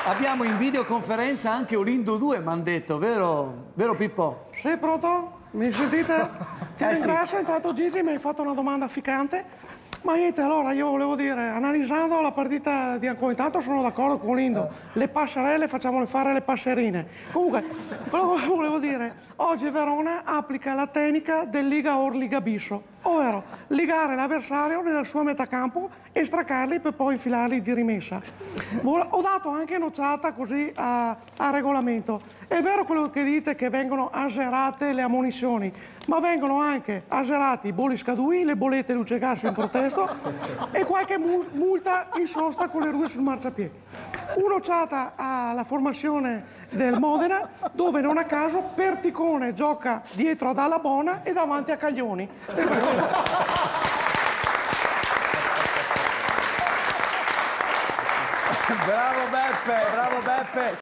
Abbiamo in videoconferenza anche Olindo 2, mi hanno detto, vero Pippo? Sì, pronto? Mi sentite? Ti ringrazio, sì. intanto Gigi mi hai fatto una domanda ficcante. Ma niente, allora io volevo dire, analizzando la partita di ancora, intanto sono d'accordo con Lindo, le passerelle facciamole fare le passerine. Comunque, però volevo dire, oggi Verona applica la tecnica del Liga or Liga Bisso, ovvero ligare l'avversario nella sua metà campo e straccarli per poi infilarli di rimessa. Ho dato anche nocciata così a regolamento. È vero quello che dite che vengono azzerate le ammonizioni, ma vengono anche azzerati i bolli scadui, le bollette luce gas in protesto e qualche multa in sosta con le rue sul marciapiede. Un'occiata alla formazione del Modena, dove non a caso Perticone gioca dietro ad Alabona e davanti a Caglioni. Bravo Beppe, bravo Beppe.